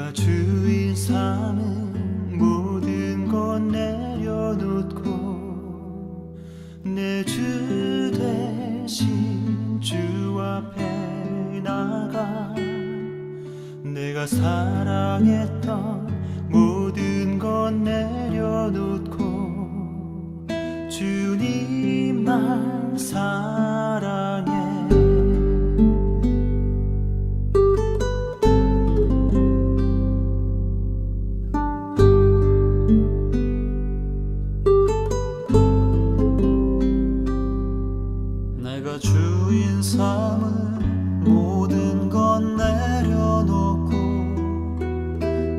내가 주인 삼은 모든 것 내려놓고 내 주 대신 주 앞에 나가 내가 사랑했던 모든 것 내려놓고 주님만 사랑해. 내가 주인 삼은 모든 것 내려놓고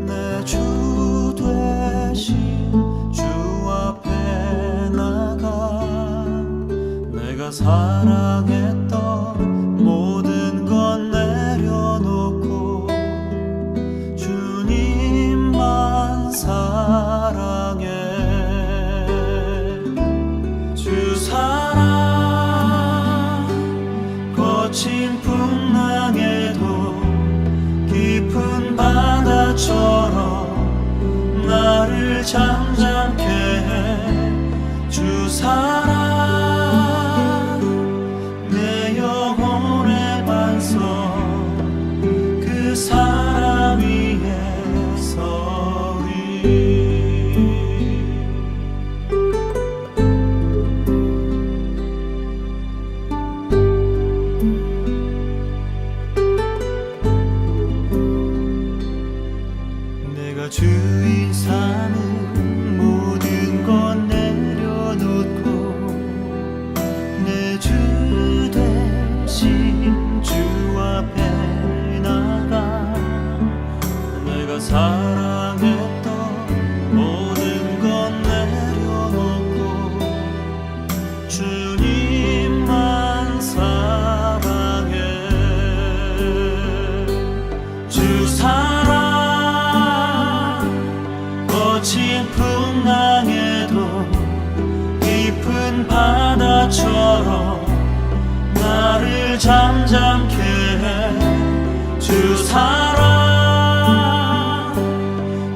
내 주 되신 주 앞에 나가 내가 사랑했던 모든 것 내려놓고 주님만 사랑해. 주 사랑 거친 풍랑에도 깊은 바다처럼 나를 잠잠케 해. 주 사랑 내 영혼의 반석 그 사랑 위에 서리. 내가 주인 삼은 모든 것 내려놓고 내 주 대신 주 앞에 나가 내가 사랑했던 모든 것 내려놓고 주님만 사랑해. 주 사랑 거친 풍랑에도 깊은 바다처럼 나를 잠잠케 해. 주 사랑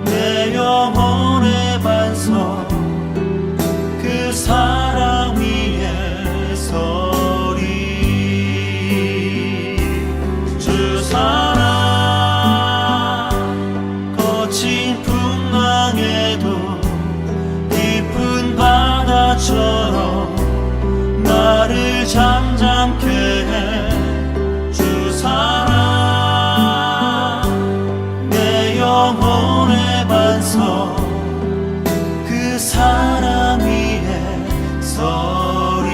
내 영혼의 반석 그 사랑 위에 서리. 주 사랑 거친 풍랑에도 깊은 바다처럼 나를 잠잠케 해. 주 사랑 내 영혼의 반석 그 사랑 위에 서리.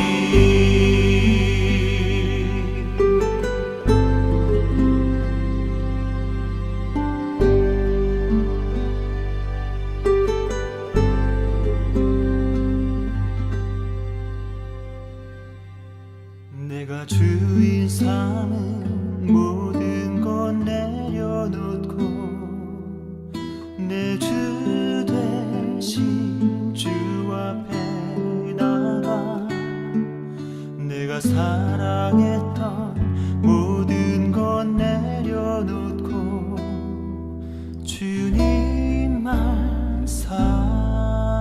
내가 주인 삼은 모든 것 내려놓고 내 주 대신 주 앞에 나가 내가 사랑했던 모든 것 내려놓고 주님만 사랑해.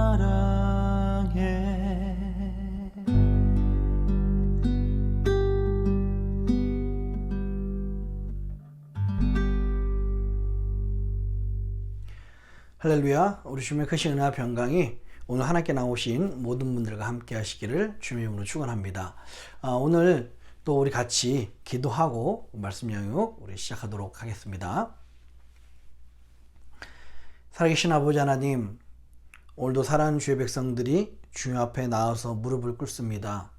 할렐루야. 우리 주님의 크신 은혜와 평강이 오늘 하나님께 나오신 모든 분들과 함께 하시기를 주님의 이름으로 축원합니다. 오늘 또 우리 같이 기도하고 말씀 양육 우리 시작하도록 하겠습니다. 살아계신 아버지 하나님, 오늘도 사랑하는 주의 백성들이 주님 앞에 나와서 무릎을 꿇습니다.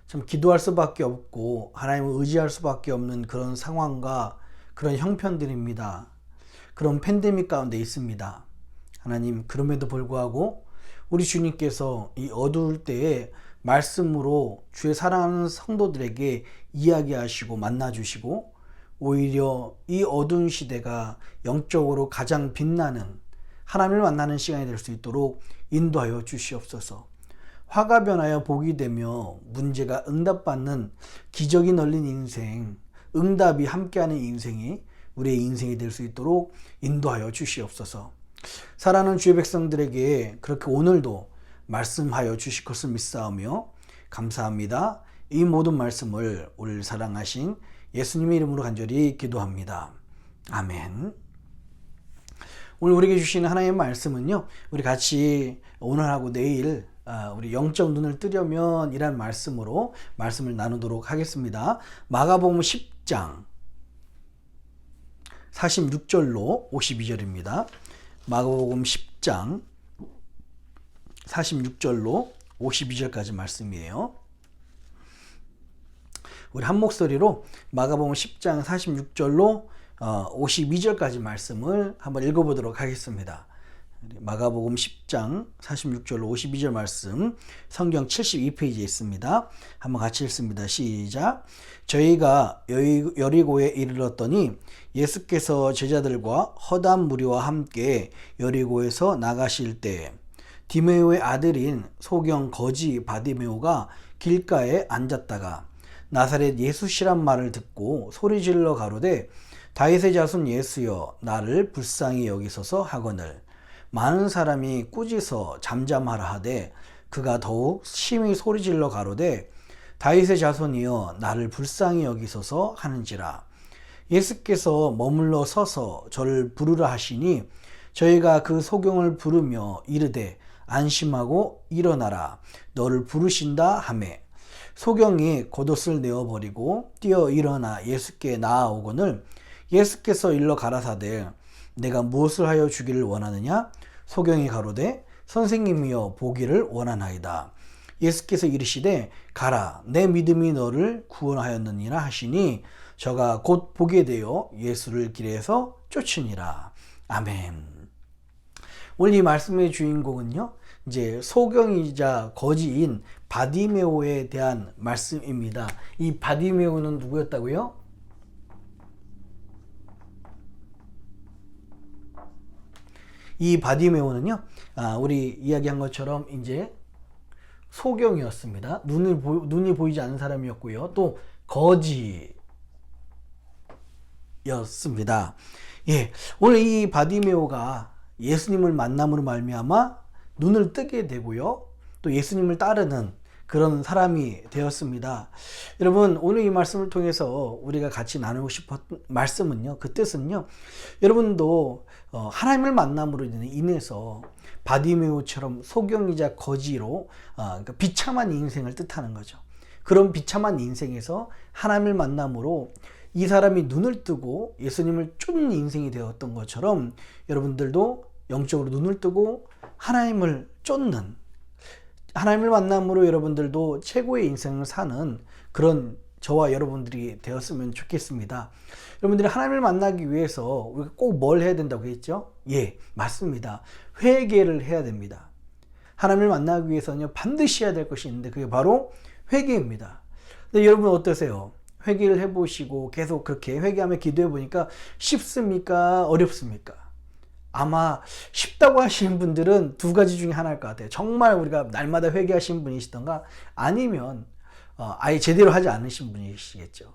참 기도할 수밖에 없고 하나님을 의지할 수밖에 없는 그런 상황과 그런 형편들입니다. 그런 팬데믹 가운데 있습니다. 하나님, 그럼에도 불구하고 우리 주님께서 이 어두울 때에 말씀으로 주의 사랑하는 성도들에게 이야기하시고 만나주시고 오히려 이 어두운 시대가 영적으로 가장 빛나는 하나님을 만나는 시간이 될 수 있도록 인도하여 주시옵소서. 화가 변하여 복이 되며 문제가 응답받는 기적이 널린 인생, 응답이 함께하는 인생이 우리의 인생이 될 수 있도록 인도하여 주시옵소서. 사랑하는 주의 백성들에게 그렇게 오늘도 말씀하여 주실 것을 믿사오며 감사합니다. 이 모든 말씀을 우리를 사랑하신 예수님의 이름으로 간절히 기도합니다. 아멘. 오늘 우리에게 주시는 하나님의 말씀은요, 우리 같이 오늘하고 내일 우리 영적 눈을 뜨려면 이란 말씀으로 말씀을 나누도록 하겠습니다. 마가복음 10장 46절로 52절입니다. 마가복음 10장 46절로 52절까지 말씀이에요. 우리 한 목소리로 마가복음 10장 46절로 52절까지 말씀을 한번 읽어보도록 하겠습니다. 마가복음 10장 46절로 52절 말씀 성경 72페이지에 있습니다. 한번 같이 읽습니다. 시작. 저희가 여리고에 이르렀더니 예수께서 제자들과 허다한 무리와 함께 여리고에서 나가실 때 디메오의 아들인 소경 거지 바디메오가 길가에 앉았다가 나사렛 예수시란 말을 듣고 소리질러 가로되 다윗의 자손 예수여 나를 불쌍히 여기소서 하거늘 많은 사람이 꾸짖어 잠잠하라 하되 그가 더욱 심히 소리질러 가로되 다윗의 자손이여 나를 불쌍히 여기소서 하는지라. 예수께서 머물러 서서 저를 부르라 하시니 저희가 그 소경을 부르며 이르되 안심하고 일어나라 너를 부르신다 하매 소경이 겉옷을 내어버리고 뛰어 일어나 예수께 나아오거늘 예수께서 일러 가라사대 내가 무엇을 하여 주기를 원하느냐? 소경이 가로되 선생님이여 보기를 원하나이다. 예수께서 이르시되 가라 내 믿음이 너를 구원하였느니라 하시니 저가 곧 보게 되어 예수를 길에서 쫓으니라. 아멘. 오늘 이 말씀의 주인공은요, 이제 소경이자 거지인 바디메오에 대한 말씀입니다. 이 바디메오는 누구였다고요? 이 바디메오는요, 우리 이야기한 것처럼 이제 소경이었습니다. 눈이 보이지 않는 사람이었고요. 또 거지였습니다. 예, 오늘 이 바디메오가 예수님을 만남으로 말미암아 눈을 뜨게 되고요. 또 예수님을 따르는 그런 사람이 되었습니다. 여러분, 오늘 이 말씀을 통해서 우리가 같이 나누고 싶었던 말씀은요, 그 뜻은요, 여러분도 하나님을 만남으로 인해서 바디메오처럼 소경이자 거지로 그러니까 비참한 인생을 뜻하는 거죠. 그런 비참한 인생에서 하나님을 만남으로 이 사람이 눈을 뜨고 예수님을 쫓는 인생이 되었던 것처럼 여러분들도 영적으로 눈을 뜨고 하나님을 쫓는, 하나님을 만남으로 여러분들도 최고의 인생을 사는 그런 저와 여러분들이 되었으면 좋겠습니다. 여러분들이 하나님을 만나기 위해서 우리가 꼭 뭘 해야 된다고 했죠? 예, 맞습니다. 회개를 해야 됩니다. 하나님을 만나기 위해서는요, 반드시 해야 될 것이 있는데 그게 바로 회개입니다. 근데 여러분 어떠세요? 회개를 해보시고 계속 그렇게 회개하며 기도해 보니까 쉽습니까? 어렵습니까? 아마 쉽다고 하시는 분들은 두 가지 중에 하나일 것 같아요. 정말 우리가 날마다 회개하시는 분이시던가 아니면 아예 제대로 하지 않으신 분이시겠죠.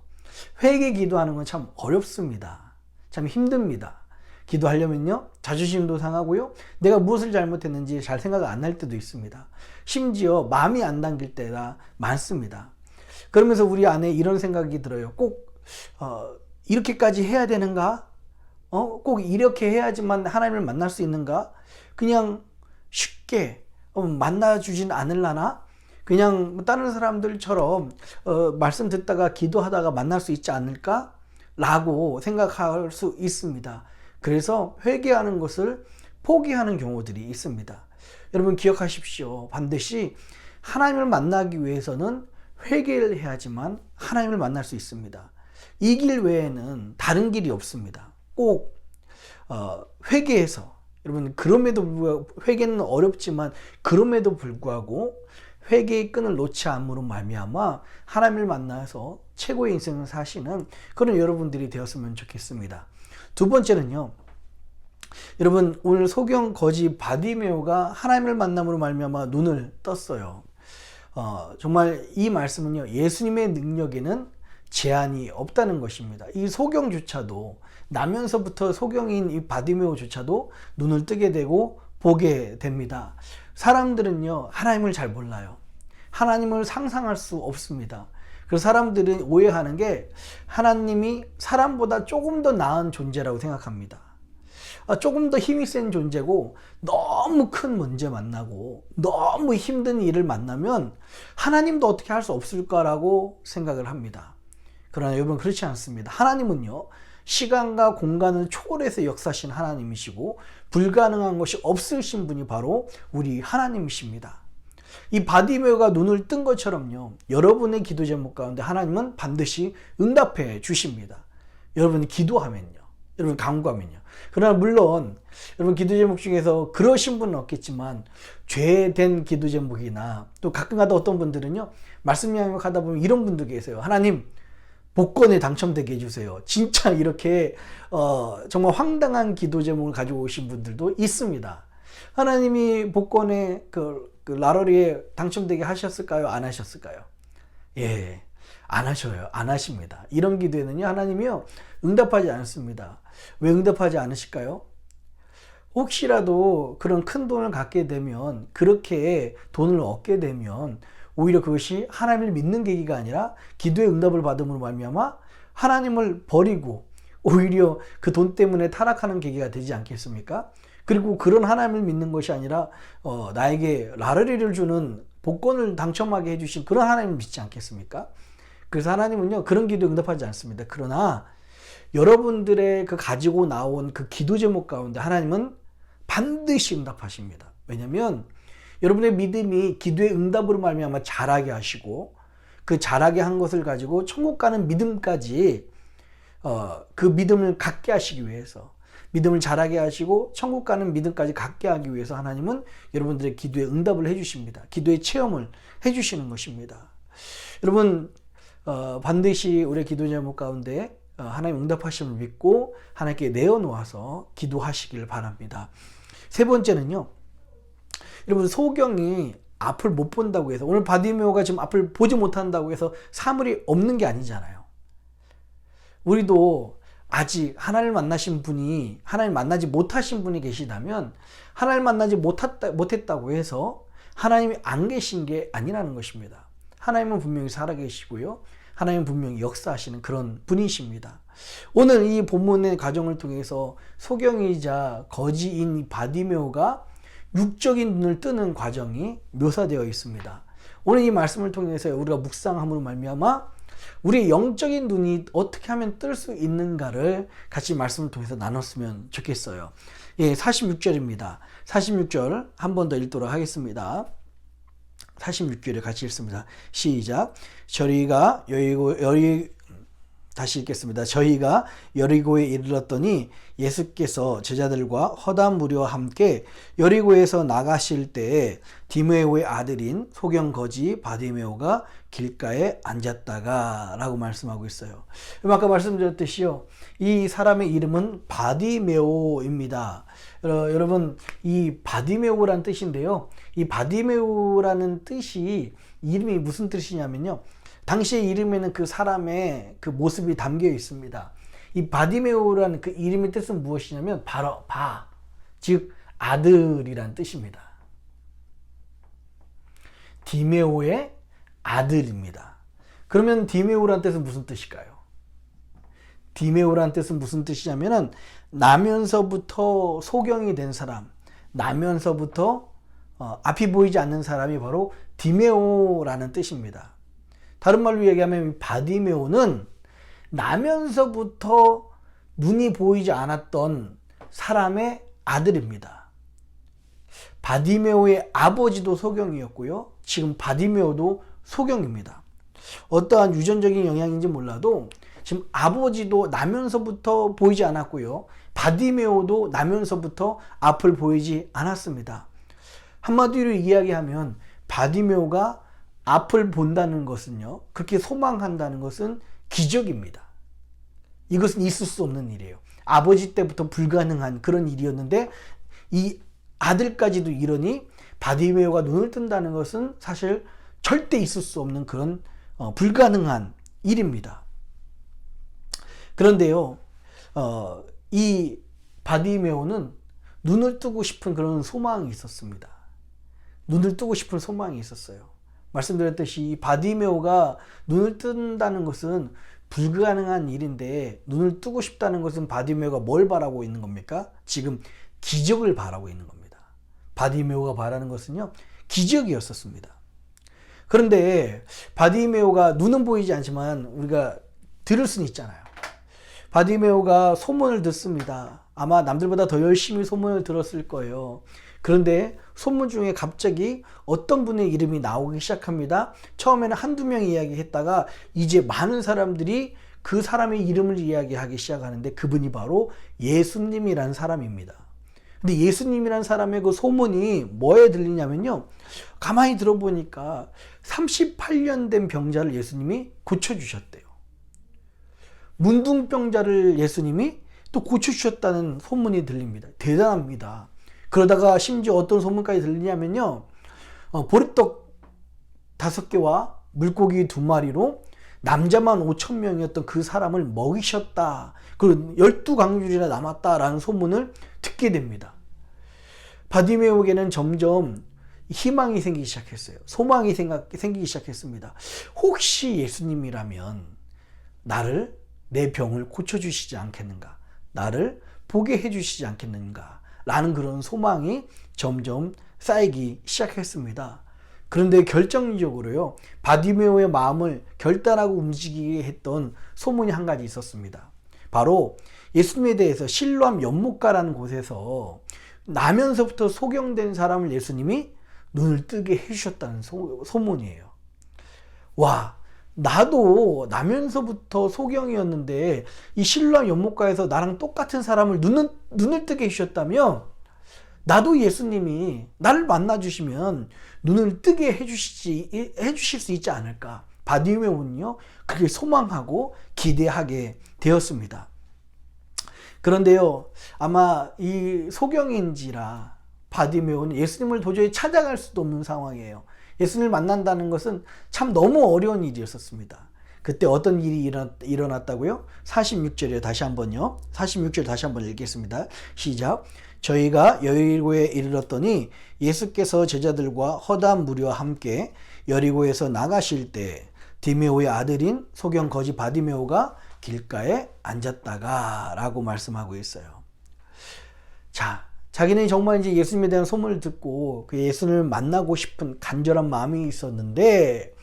회개 기도하는 건 참 어렵습니다. 참 힘듭니다. 기도하려면요, 자존심도 상하고요, 내가 무엇을 잘못했는지 잘 생각 안 날 때도 있습니다. 심지어 마음이 안 당길 때가 많습니다. 그러면서 우리 안에 이런 생각이 들어요. 꼭 이렇게까지 해야 되는가? 꼭 이렇게 해야지만 하나님을 만날 수 있는가? 그냥 쉽게 만나주진 않을라나? 그냥 다른 사람들처럼 말씀 듣다가 기도하다가 만날 수 있지 않을까? 라고 생각할 수 있습니다. 그래서 회개하는 것을 포기하는 경우들이 있습니다. 여러분 기억하십시오. 반드시 하나님을 만나기 위해서는 회개를 해야지만 하나님을 만날 수 있습니다. 이 길 외에는 다른 길이 없습니다. 꼭 회개해서, 여러분 그럼에도 불구하고 회개는 어렵지만 그럼에도 불구하고 회개의 끈을 놓지 않음으로 말미암아 하나님을 만나서 최고의 인생을 사시는 그런 여러분들이 되었으면 좋겠습니다. 두 번째는요, 여러분 오늘 소경 거지 바디메오가 하나님을 만남으로 말미암아 눈을 떴어요. 정말 이 말씀은요, 예수님의 능력에는 제한이 없다는 것입니다. 이 소경조차도 나면서부터 소경인 이 바디메오조차도 눈을 뜨게 되고 보게 됩니다. 사람들은요, 하나님을 잘 몰라요. 하나님을 상상할 수 없습니다. 그래서 사람들은 오해하는 게 하나님이 사람보다 조금 더 나은 존재라고 생각합니다. 조금 더 힘이 센 존재고 너무 큰 문제 만나고 너무 힘든 일을 만나면 하나님도 어떻게 할 수 없을까라고 생각을 합니다. 그러나 여러분, 그렇지 않습니다. 하나님은요, 시간과 공간을 초월해서 역사하신 하나님이시고 불가능한 것이 없으신 분이 바로 우리 하나님이십니다. 이 바디메오가 눈을 뜬 것처럼요, 여러분의 기도 제목 가운데 하나님은 반드시 응답해 주십니다. 여러분이 기도하면요, 여러분 간구하면요. 그러나 물론 여러분 기도 제목 중에서 그러신 분은 없겠지만 죄된 기도 제목이나 또 가끔가다 어떤 분들은요, 말씀 양육하다 보면 이런 분도 계세요. 하나님, 복권에 당첨되게 해주세요. 진짜 이렇게 정말 황당한 기도 제목을 가지고 오신 분들도 있습니다. 하나님이 복권에 그 라러리에 당첨되게 하셨을까요? 안 하셨을까요? 예, 안 하셔요. 안 하십니다. 이런 기도에는요, 하나님이요, 응답하지 않습니다. 왜 응답하지 않으실까요? 혹시라도 그런 큰 돈을 갖게 되면, 그렇게 돈을 얻게 되면 오히려 그것이 하나님을 믿는 계기가 아니라 기도의 응답을 받음으로 말미암아 하나님을 버리고 오히려 그 돈 때문에 타락하는 계기가 되지 않겠습니까? 그리고 그런 하나님을 믿는 것이 아니라 나에게 라러리를 주는 복권을 당첨하게 해주신 그런 하나님을 믿지 않겠습니까? 그래서 하나님은요, 그런 기도 응답하지 않습니다. 그러나 여러분들의 그 가지고 나온 그 기도 제목 가운데 하나님은 반드시 응답하십니다. 왜냐하면 여러분의 믿음이 기도의 응답으로 말미암아 자라게 하시고, 그 자라게 한 것을 가지고 천국 가는 믿음까지 그 믿음을 갖게 하시기 위해서, 믿음을 자라게 하시고 천국 가는 믿음까지 갖게 하기 위해서 하나님은 여러분들의 기도에 응답을 해주십니다. 기도의 체험을 해주시는 것입니다. 여러분, 반드시 우리 기도 제목 가운데 하나님 응답하심을 믿고 하나님께 내어놓아서 기도하시길 바랍니다. 세 번째는요, 여러분, 소경이 앞을 못 본다고 해서, 오늘 바디메오가 지금 앞을 보지 못한다고 해서 사물이 없는 게 아니잖아요. 우리도 아직 하나님을 만나신 분이, 하나님 만나지 못하신 분이 계시다면 하나님 만나지 못했다고 해서 하나님이 안 계신 게 아니라는 것입니다. 하나님은 분명히 살아계시고요, 하나님은 분명히 역사하시는 그런 분이십니다. 오늘 이 본문의 과정을 통해서 소경이자 거지인 바디메오가 육적인 눈을 뜨는 과정이 묘사되어 있습니다. 오늘 이 말씀을 통해서 우리가 묵상함으로 말미암아 우리의 영적인 눈이 어떻게 하면 뜰 수 있는가를 같이 말씀을 통해서 나눴으면 좋겠어요. 예, 46절입니다. 46절 한 번 더 읽도록 하겠습니다. 46절을 같이 읽습니다. 시작. 다시 읽겠습니다. 저희가 여리고에 이르렀더니 예수께서 제자들과 허담 무리와 함께 여리고에서 나가실 때에 디메오의 아들인 소경 거지 바디메오가 길가에 앉았다가 라고 말씀하고 있어요. 아까 말씀드렸듯이요, 이 사람의 이름은 바디메오입니다. 여러분, 이 바디메오라는 뜻인데요, 이 바디메오라는 뜻이, 이름이 무슨 뜻이냐면요, 당시의 이름에는 그 사람의 그 모습이 담겨 있습니다. 이 바디메오라는 그 이름의 뜻은 무엇이냐면 바로 즉 아들이란 뜻입니다. 디메오의 아들입니다. 그러면 디메오라는 뜻은 무슨 뜻일까요? 디메오라는 뜻은 무슨 뜻이냐면은 나면서부터 소경이 된 사람, 나면서부터 앞이 보이지 않는 사람이 바로 디메오라는 뜻입니다. 다른 말로 얘기하면 바디메오는 나면서부터 눈이 보이지 않았던 사람의 아들입니다. 바디메오의 아버지도 소경이었고요, 지금 바디메오도 소경입니다. 어떠한 유전적인 영향인지 몰라도 지금 아버지도 나면서부터 보이지 않았고요, 바디메오도 나면서부터 앞을 보이지 않았습니다. 한마디로 이야기하면 바디메오가 앞을 본다는 것은요, 그렇게 소망한다는 것은 기적입니다. 이것은 있을 수 없는 일이에요. 아버지 때부터 불가능한 그런 일이었는데 이 아들까지도 이러니 바디메오가 눈을 뜬다는 것은 사실 절대 있을 수 없는 그런 불가능한 일입니다. 그런데요, 이 바디메오는 눈을 뜨고 싶은 그런 소망이 있었습니다. 눈을 뜨고 싶은 소망이 있었어요. 말씀드렸듯이 이 바디메오가 눈을 뜬다는 것은 불가능한 일인데, 눈을 뜨고 싶다는 것은 바디메오가 뭘 바라고 있는 겁니까? 지금 기적을 바라고 있는 겁니다. 바디메오가 바라는 것은요, 기적이었었습니다. 그런데 바디메오가 눈은 보이지 않지만 우리가 들을 수는 있잖아요. 바디메오가 소문을 듣습니다. 아마 남들보다 더 열심히 소문을 들었을 거예요. 그런데 소문 중에 갑자기 어떤 분의 이름이 나오기 시작합니다. 처음에는 한두 명 이야기했다가 이제 많은 사람들이 그 사람의 이름을 이야기하기 시작하는데, 그분이 바로 예수님이라는 사람입니다. 근데 예수님이라는 사람의 그 소문이 뭐에 들리냐면요, 가만히 들어보니까 38년 된 병자를 예수님이 고쳐주셨대요. 문둥병자를 예수님이 또 고쳐주셨다는 소문이 들립니다. 대단합니다. 그러다가 심지어 어떤 소문까지 들리냐면요, 보리떡 5개와 물고기 2마리로 남자만 5,000명이었던 그 사람을 먹이셨다. 그리고 12강줄이나 남았다라는 소문을 듣게 됩니다. 바디메오에게는 점점 희망이 생기기 시작했어요. 소망이 생기기 시작했습니다. 혹시 예수님이라면 나를, 내 병을 고쳐주시지 않겠는가? 나를 보게 해주시지 않겠는가? 라는 그런 소망이 점점 쌓이기 시작했습니다. 그런데 결정적으로요, 바디메오의 마음을 결단하고 움직이게 했던 소문이 한 가지 있었습니다. 바로 예수님에 대해서 실로암 연못가라는 곳에서 나면서부터 소경된 사람을 예수님이 눈을 뜨게 해주셨다는 소문이에요. 와, 나도 나면서부터 소경이었는데 이 실로암 연못가에서 나랑 똑같은 사람을 눈을 뜨게 해주셨다면, 나도 예수님이 나를 만나주시면 눈을 뜨게 해주실 수 있지 않을까. 바디메오는요, 그렇게 소망하고 기대하게 되었습니다. 그런데요, 아마 이 소경인지라 바디메오는 예수님을 도저히 찾아갈 수도 없는 상황이에요. 예수님을 만난다는 것은 참 너무 어려운 일이었습니다. 그때 어떤 일이 일어났다고요? 46절에 다시 한번요. 46절 다시 한번 읽겠습니다. 시작. 저희가 여리고에 이르렀더니 예수께서 제자들과 허다한 무리와 함께 여리고에서 나가실 때 디메오의 아들인 소경 거지 바디메오가 길가에 앉았다가 라고 말씀하고 있어요. 자, 자기는 정말 이제 예수님에 대한 소문을 듣고 그 예수님을 만나고 싶은 간절한 마음이 있었는데,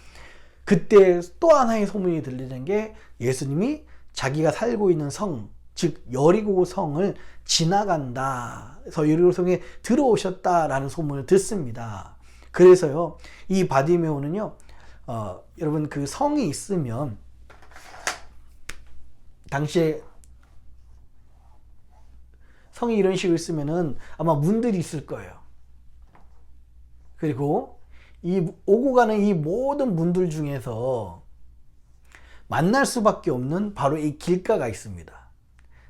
그때 또 하나의 소문이 들리는 게 예수님이 자기가 살고 있는 성, 즉 여리고 성을 지나간다. 그래서 여리고 성에 들어오셨다라는 소문을 듣습니다. 그래서요, 이 바디메오는요, 여러분 그 성이 있으면 당시에 성이 이런 식으로 있으면은 아마 문들이 있을 거예요. 그리고 이 오고 가는 이 모든 문들 중에서 만날 수밖에 없는 바로 이 길가가 있습니다.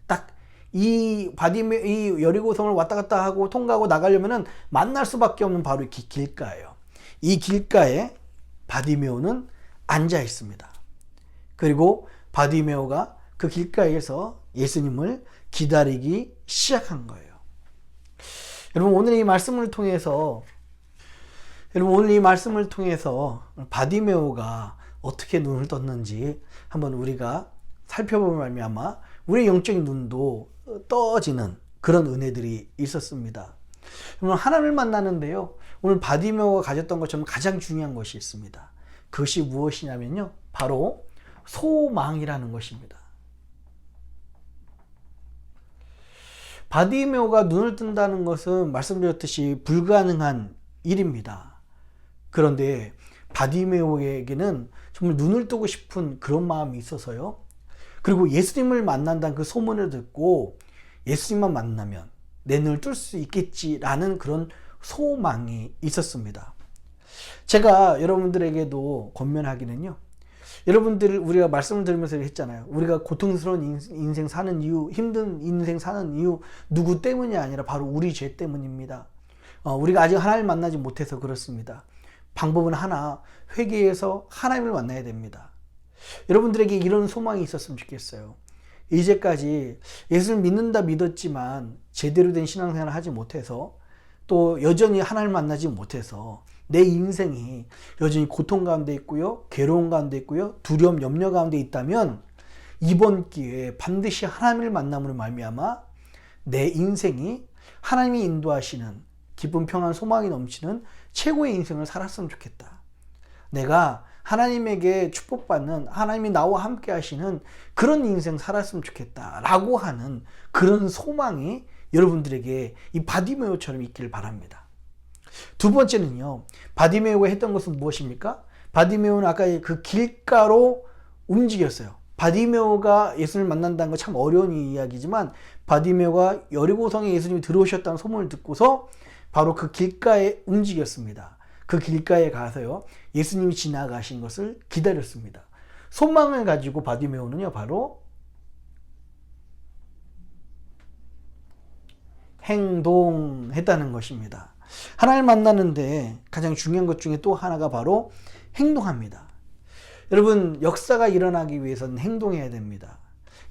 딱 이 여리고성을 왔다 갔다 하고 통과하고 나가려면은 만날 수밖에 없는 바로 이 길가예요. 이 길가에 바디메오는 앉아 있습니다. 그리고 바디메오가 그 길가에서 예수님을 기다리기 시작한 거예요. 여러분 오늘 이 말씀을 통해서 바디메오가 어떻게 눈을 떴는지 한번 우리가 살펴보면 말미암아 우리의 영적인 눈도 떠지는 그런 은혜들이 있었습니다. 여러분 하나님을 만나는데요, 오늘 바디메오가 가졌던 것처럼 가장 중요한 것이 있습니다. 그것이 무엇이냐면요, 바로 소망이라는 것입니다. 바디메오가 눈을 뜬다는 것은 말씀드렸듯이 불가능한 일입니다. 그런데 바디메오에게는 정말 눈을 뜨고 싶은 그런 마음이 있어서요, 그리고 예수님을 만난다는 그 소문을 듣고 예수님만 만나면 내 눈을 뜰 수 있겠지라는 그런 소망이 있었습니다. 제가 여러분들에게도 권면하기는요, 여러분들 우리가 말씀을 들으면서 했잖아요. 우리가 고통스러운 인생 사는 이유, 힘든 인생 사는 이유 누구 때문이 아니라 바로 우리 죄 때문입니다. 우리가 아직 하나님을 만나지 못해서 그렇습니다. 방법은 하나, 회개해서 하나님을 만나야 됩니다. 여러분들에게 이런 소망이 있었으면 좋겠어요. 이제까지 예수를 믿었지만 제대로 된 신앙생활을 하지 못해서 또 여전히 하나님을 만나지 못해서 내 인생이 여전히 고통 가운데 있고요, 괴로움 가운데 있고요, 두려움, 염려 가운데 있다면 이번 기회에 반드시 하나님을 만남으로 말미암아 내 인생이 하나님이 인도하시는 기쁨, 평안, 소망이 넘치는 최고의 인생을 살았으면 좋겠다. 내가 하나님에게 축복받는, 하나님이 나와 함께 하시는 그런 인생 살았으면 좋겠다 라고 하는 그런 소망이 여러분들에게 이 바디메오처럼 있기를 바랍니다. 두 번째는요, 바디메오가 했던 것은 무엇입니까? 바디메오는 아까 그 길가로 움직였어요. 바디메오가 예수님을 만난다는 건 참 어려운 이야기지만 바디메오가 여리고성에 예수님이 들어오셨다는 소문을 듣고서 바로 그 길가에 움직였습니다. 그 길가에 가서요, 예수님이 지나가신 것을 기다렸습니다. 소망을 가지고 바디메오는요, 바로 행동했다는 것입니다. 하나님을 만나는데 가장 중요한 것 중에 또 하나가 바로 행동합니다. 여러분, 역사가 일어나기 위해서는 행동해야 됩니다.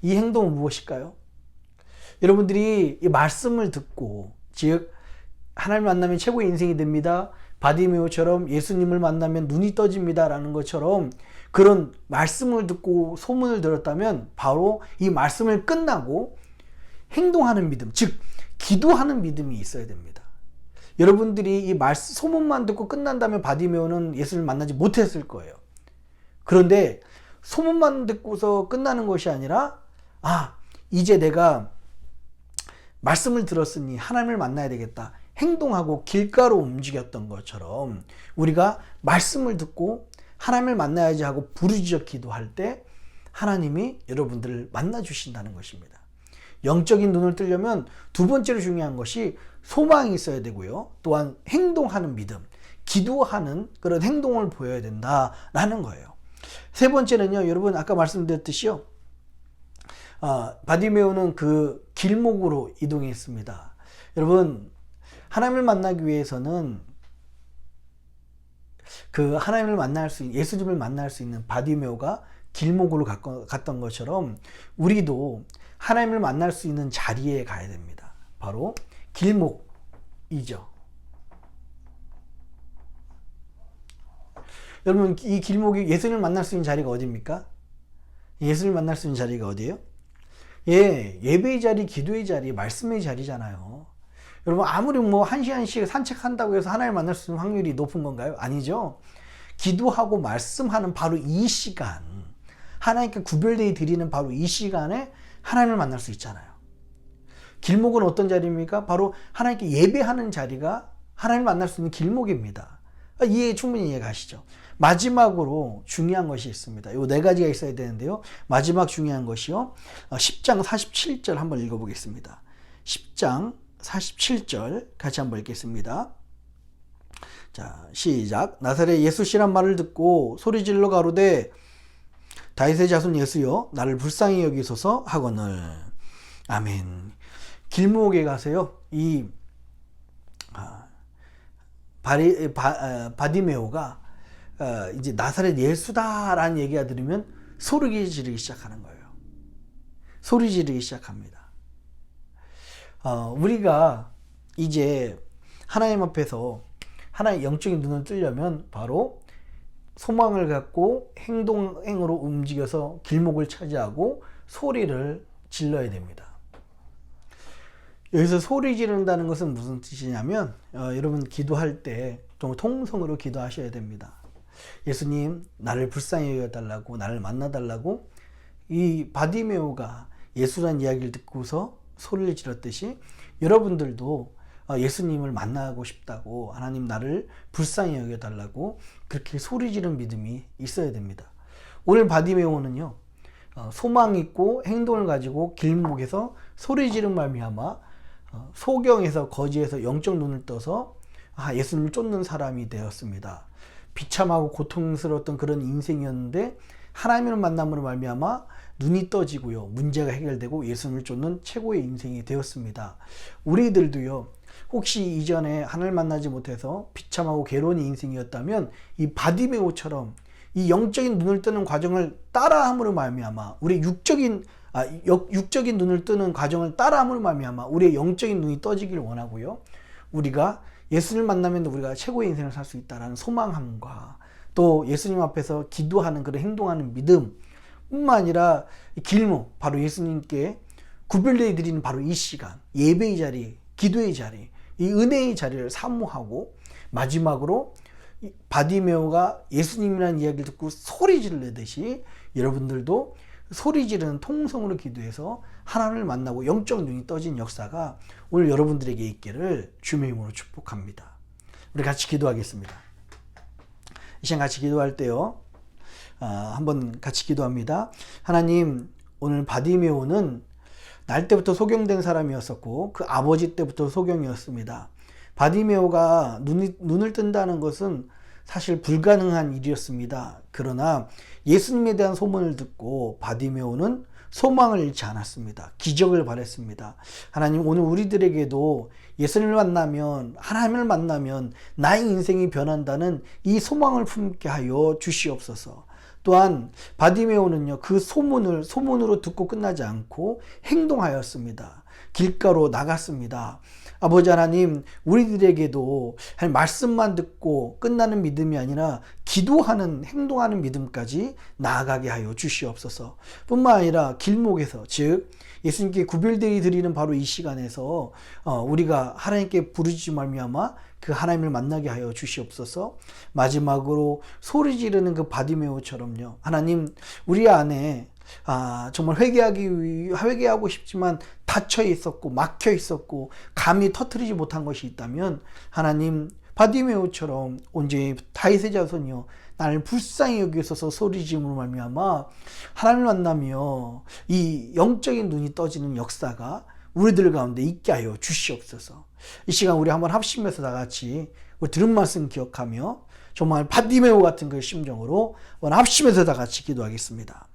이 행동은 무엇일까요? 여러분들이 이 말씀을 듣고, 즉 하나님을 만나면 최고의 인생이 됩니다, 바디메오처럼 예수님을 만나면 눈이 떠집니다 라는 것처럼 그런 말씀을 듣고 소문을 들었다면 바로 이 말씀을 끝나고 행동하는 믿음, 즉 기도하는 믿음이 있어야 됩니다. 여러분들이 이 소문만 듣고 끝난다면 바디메오는 예수를 만나지 못했을 거예요. 그런데 소문만 듣고서 끝나는 것이 아니라, 이제 내가 말씀을 들었으니 하나님을 만나야 되겠다, 행동하고 길가로 움직였던 것처럼 우리가 말씀을 듣고 하나님을 만나야지 하고 부르짖어 기도할 때 하나님이 여러분들을 만나 주신다는 것입니다. 영적인 눈을 뜨려면 두 번째로 중요한 것이 소망이 있어야 되고요, 또한 행동하는 믿음, 기도하는 그런 행동을 보여야 된다라는 거예요. 세 번째는요, 여러분 아까 말씀드렸듯이요, 바디메오는 그 길목으로 이동했습니다. 여러분, 하나님을 만나기 위해서는 그 하나님을 만날 수 있는, 예수님을 만날 수 있는 바디메오가 길목으로 갔던 것처럼 우리도 하나님을 만날 수 있는 자리에 가야 됩니다. 바로 길목이죠. 여러분, 이 길목이 예수님을 만날 수 있는 자리가 어디입니까? 예수님을 만날 수 있는 자리가 어디예요? 예배의 자리, 기도의 자리, 말씀의 자리잖아요. 여러분, 아무리 한 시간씩 산책한다고 해서 하나님을 만날 수 있는 확률이 높은 건가요? 아니죠. 기도하고 말씀하는 바로 이 시간, 하나님께 구별되어 드리는 바로 이 시간에 하나님을 만날 수 있잖아요. 길목은 어떤 자리입니까? 바로 하나님께 예배하는 자리가 하나님을 만날 수 있는 길목입니다. 충분히 이해가시죠? 마지막으로 중요한 것이 있습니다. 요 네 가지가 있어야 되는데요, 마지막 중요한 것이요, 10장 47절 한번 읽어보겠습니다. 10장 47절 같이 한번 읽겠습니다. 자, 시작. 나사렛 예수시란 말을 듣고 소리질러 가로되 다윗의 자손 예수여 바를 불쌍히 여기소서 하거늘. 아멘. 길목에 가세요, 이 바디메오가 이제 나사렛 예수다라는 얘기가 들으면 소리 지르기 시작하는 거예요. 소리 지르기 시작합니다. 우리가 이제 하나님 앞에서 하나의 영적인 눈을 뜨려면 바로 소망을 갖고 행으로 움직여서 길목을 차지하고 소리를 질러야 됩니다. 여기서 소리 지른다는 것은 무슨 뜻이냐면, 여러분 기도할 때 좀 통성으로 기도하셔야 됩니다. 예수님, 나를 불쌍히 여겨달라고, 나를 만나달라고. 이 바디메오가 예수란 이야기를 듣고서 소리를 질렀듯이 여러분들도 예수님을 만나고 싶다고, 하나님 나를 불쌍히 여겨달라고 그렇게 소리 지른 믿음이 있어야 됩니다. 오늘 바디메오는요, 소망 있고 행동을 가지고 길목에서 소리 지른 말미암아 소경에서, 거지에서 영적 눈을 떠서 예수님을 쫓는 사람이 되었습니다. 비참하고 고통스러웠던 그런 인생이었는데 하나님을 만남으로 말미암아 눈이 떠지고요, 문제가 해결되고 예수님을 쫓는 최고의 인생이 되었습니다. 우리들도요, 혹시 이전에 하나님을 만나지 못해서 비참하고 괴로운 인생이었다면 이 바디메오처럼 이 영적인 눈을 뜨는 과정을 따라함으로 말미암아 우리 육적인 육적인 눈을 뜨는 과정을 따라함으로 말미암아 우리의 영적인 눈이 떠지기를 원하고요. 우리가 예수를 만나면 우리가 최고의 인생을 살 수 있다라는 소망함과 또 예수님 앞에서 기도하는 그런 행동하는 믿음 뿐만 아니라 길목, 바로 예수님께 구별되어 드리는 바로 이 시간, 예배의 자리, 기도의 자리, 이 은혜의 자리를 사모하고 마지막으로 바디메오가 예수님이라는 이야기를 듣고 소리 지르듯이 여러분들도 소리 지르는 통성으로 기도해서 하나님을 만나고 영적 눈이 떠진 역사가 오늘 여러분들에게 있기를 주님의 이름으로 축복합니다. 우리 같이 기도하겠습니다. 이 시간 같이 기도할 때요. 한번 같이 기도합니다. 하나님, 오늘 바디메오는 날 때부터 소경된 사람이었었고 그 아버지 때부터 소경이었습니다. 바디메오가 눈을 뜬다는 것은 사실 불가능한 일이었습니다. 그러나 예수님에 대한 소문을 듣고 바디메오는 소망을 잃지 않았습니다. 기적을 바랬습니다. 하나님, 오늘 우리들에게도 예수님을 만나면, 하나님을 만나면 나의 인생이 변한다는 이 소망을 품게 하여 주시옵소서. 또한 바디메오는요, 그 소문으로 듣고 끝나지 않고 행동하였습니다. 길가로 나갔습니다. 아버지 하나님, 우리들에게도 말씀만 듣고 끝나는 믿음이 아니라 기도하는, 행동하는 믿음까지 나아가게 하여 주시옵소서. 뿐만 아니라 길목에서, 즉 예수님께 구별되이 드리는 바로 이 시간에서 우리가 하나님께 부르짖지 말미암아 그 하나님을 만나게 하여 주시옵소서. 마지막으로 소리 지르는 그 바디메오처럼요, 하나님, 우리 안에 정말 회개하고 싶지만 닫혀 있었고 막혀 있었고 감히 터뜨리지 못한 것이 있다면, 하나님, 바디메오처럼 온전히 다윗의 자손이요, 나를 불쌍히 여기소서 소리 지음으로 말미암아 하나님을 만나며 이 영적인 눈이 떠지는 역사가 우리들 가운데 있게 하여 주시옵소서. 이 시간 우리 한번 합심해서 다 같이 우리 들은 말씀 기억하며 정말 바디메오 같은 그 심정으로 합심해서 다 같이 기도하겠습니다.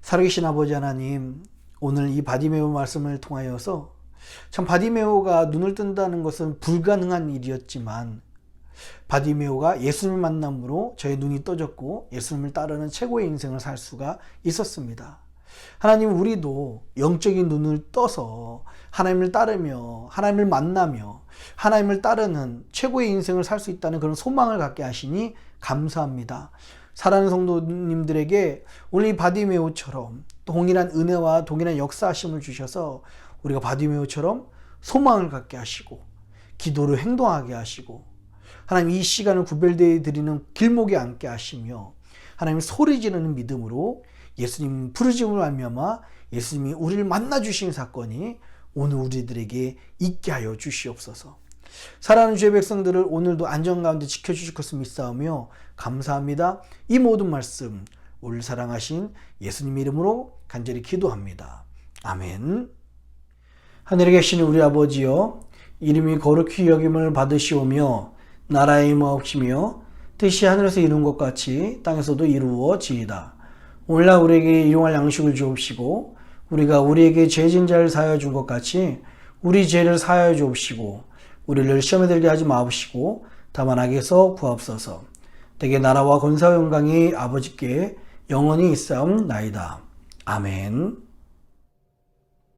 살아계신 아버지 하나님, 오늘 이 바디메오 말씀을 통하여서 참 바디메오가 눈을 뜬다는 것은 불가능한 일이었지만 바디메오가 예수님을 만남으로 저의 눈이 떠졌고 예수님을 따르는 최고의 인생을 살 수가 있었습니다. 하나님, 우리도 영적인 눈을 떠서 하나님을 따르며 하나님을 만나며 하나님을 따르는 최고의 인생을 살 수 있다는 그런 소망을 갖게 하시니 감사합니다. 사랑하는 성도님들에게 오늘 이 바디메오처럼 동일한 은혜와 동일한 역사하심을 주셔서 우리가 바디메오처럼 소망을 갖게 하시고 기도로 행동하게 하시고 하나님 이 시간을 구별되어 드리는 길목에 앉게 하시며 하나님 소리 지르는 믿음으로 예수님 부르심을 알며마 예수님이 우리를 만나 주신 사건이 오늘 우리들에게 있게 하여 주시옵소서. 사랑하는 주의 백성들을 오늘도 안전 가운데 지켜주실 것을 믿사오며 감사합니다. 이 모든 말씀 우리를 사랑하신 예수님 이름으로 간절히 기도합니다. 아멘. 하늘에 계신 우리 아버지여, 이름이 거룩히 여김을 받으시오며 나라의 임하옵시며 뜻이 하늘에서 이룬 것 같이 땅에서도 이루어지이다. 오늘날 우리에게 일용할 양식을 주옵시고 우리가 우리에게 죄진 자를 사하여 준 것 같이 우리 죄를 사하여 주옵시고 우리를 시험에 들게 하지 마옵시고 다만 악에서 구하옵소서. 대개 나라와 권세와 영광이 아버지께 영원히 있사옵나이다. 아멘.